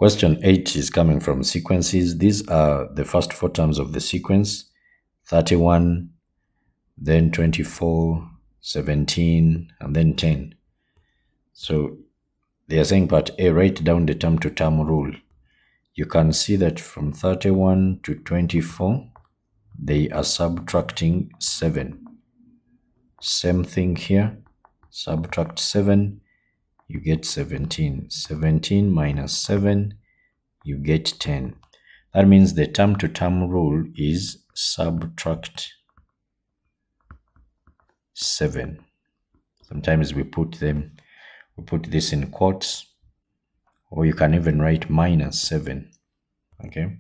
Question 8 is coming from sequences. These are the first 4 terms of the sequence: 31, then 24, 17, and then 10. So they are saying part A, write down the term to term rule. You can see that from 31 to 24, they are subtracting 7. Same thing here. Subtract 7, you get 17. 17 minus 7, you get 10. That means the term to term rule is subtract 7. Sometimes we put this in quotes, or you can even write minus 7. Okay,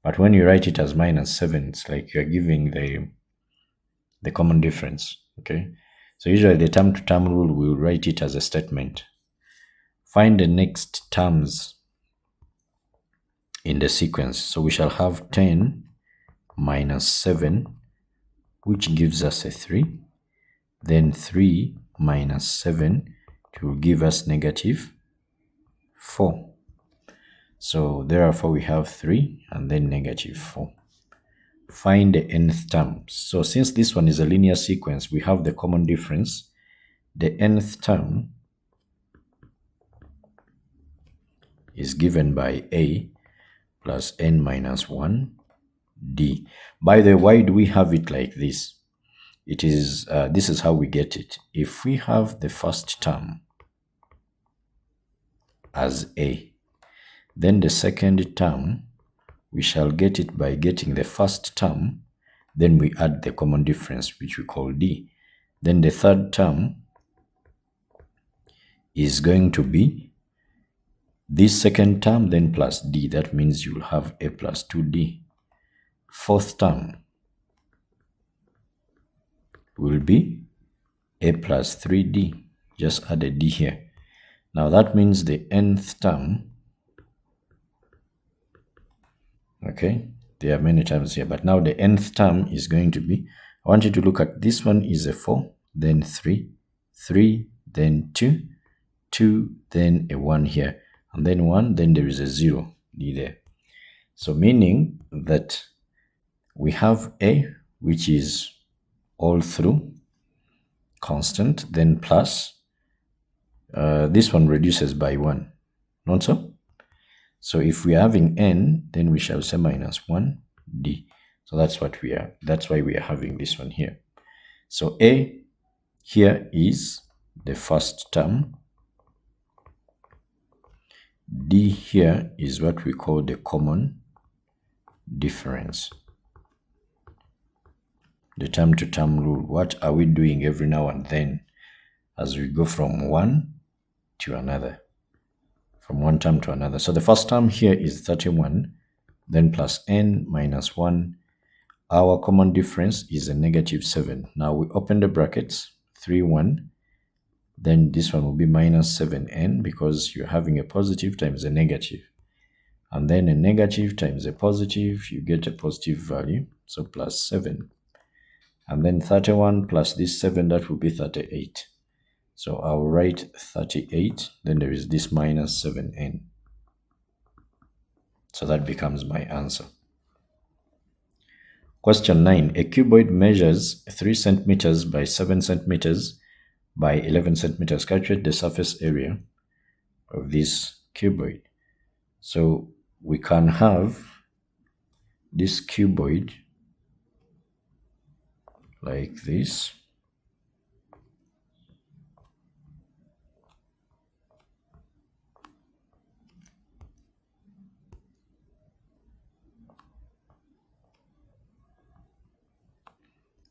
but when you write it as minus 7, it's like you're giving the common difference. Okay, so usually the term to term rule, we will write it as a statement. Find the next terms in the sequence. So we shall have 10 minus 7, which gives us a 3. Then 3 minus 7, it will give us negative 4. So therefore we have 3 and then negative 4. Find the nth term. So since this one is a linear sequence, we have the common difference. The nth term is given by A plus n minus 1 d. By the way, why do we have it like this? It is this is how we get it. If we have the first term as A, then the second term, we shall get it by getting the first term, then we add the common difference, which we call d. Then the third term is going to be this second term, then plus d. That means you will have A plus 2d. Fourth term will be A plus 3d. Just add a d here. Now that means the nth term, okay, there are many terms here, but now the nth term is going to be, I want you to look at this one is a 4, then 3, 3, then 2, 2, then a 1 here, and then 1, then there is a 0 d there. So meaning that we have A, which is all through constant, then plus this one reduces by 1, not so? So if we are having n, then we shall say minus 1 d. So that's what we are. That's why we are having this one here. So A here is the first term. D here is what we call the common difference. The term to term rule. What are we doing every now and then as we go from one to another? From one term to another. So the first term here is 31, then plus n minus 1. Our common difference is a negative 7. Now we open the brackets, 3, 1. Then this one will be minus 7n because you're having a positive times a negative. And then a negative times a positive, you get a positive value. So plus 7. And then 31 plus this 7, that will be 38. So I'll write 38, then there is this minus 7n. So that becomes my answer. Question 9. A cuboid measures 3 centimeters by 7 centimeters by 11 centimeters. Calculate the surface area of this cuboid. So we can have this cuboid like this.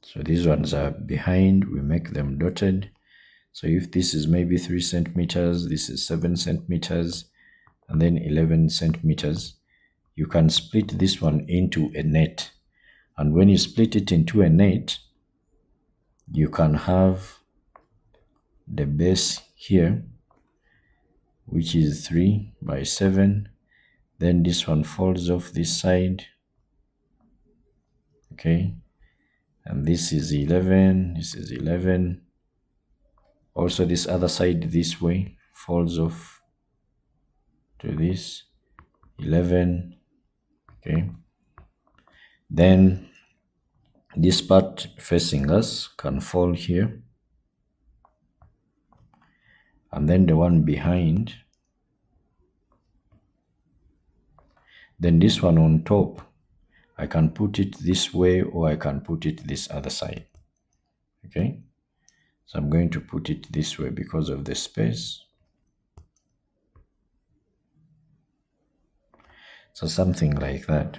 So these ones are behind, we make them dotted. So if this is maybe 3 centimeters, this is 7 centimeters, and then 11 centimeters, you can split this one into a net. And when you split it into a net, you can have the base here, which is 3 by 7. Then this one falls off this side. Okay. And this is 11, this is 11. Also this other side this way falls off to this. 11. Okay, then this part facing us can fall here, and then the one behind, then this one on top, I can put it this way or I can put it this other side. Okay, so I'm going to put it this way because of the space. So something like that.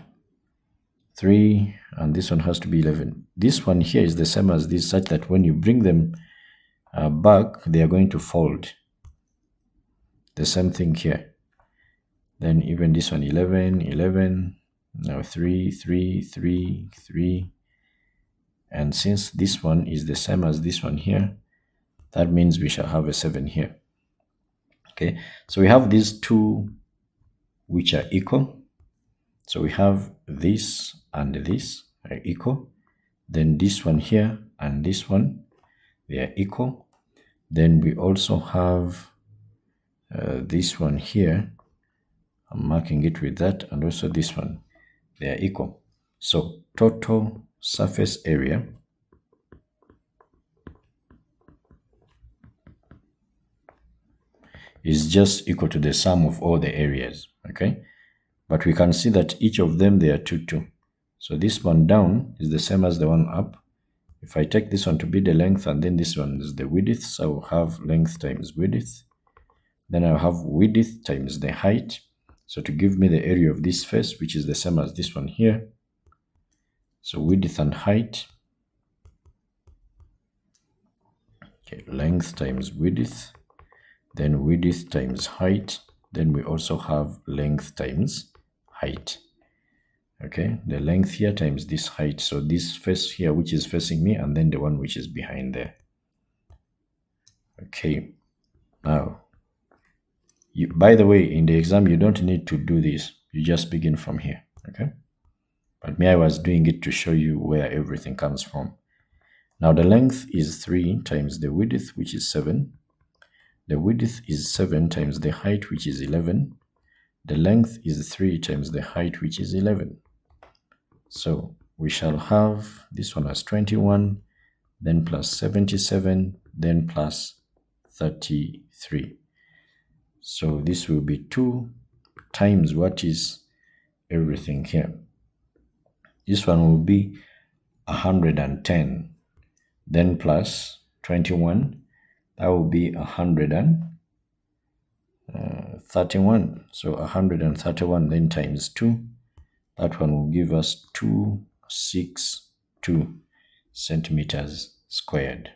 3, and this one has to be 11. This one here is the same as this, such that when you bring them back, they are going to fold. The same thing here. Then even this one, 11, 11, now 3, 3, 3, 3. And since this one is the same as this one here, that means we shall have a 7 here. Okay, so we have these two which are equal. So we have this and this are equal. Then this one here and this one, they are equal. Then we also have this one here. I'm marking it with that, and also this one, they are equal. So total surface area is just equal to the sum of all the areas. Okay, but we can see that each of them, they are 2, 2. So this one down is the same as the one up. If I take this one to be the length, and then this one is the width, so I will have length times width. Then I'll have width times the height. So to give me the area of this face, which is the same as this one here. So width and height. Okay, length times width. Then width times height. Then we also have length times height. Okay, the length here times this height. So this face here, which is facing me, and then the one which is behind there. Okay, now, by the way, in the exam, you don't need to do this. You just begin from here. Okay, but me, I was doing it to show you where everything comes from. Now the length is 3 times the width, which is 7. The width is 7 times the height, which is 11. The length is 3 times the height, which is 11. So we shall have this one as 21, then plus 77, then plus 33. So this will be 2 times what is everything here. This one will be 110, then plus 21. That will be 131. So 131 then times 2. That one will give us 262 centimeters squared.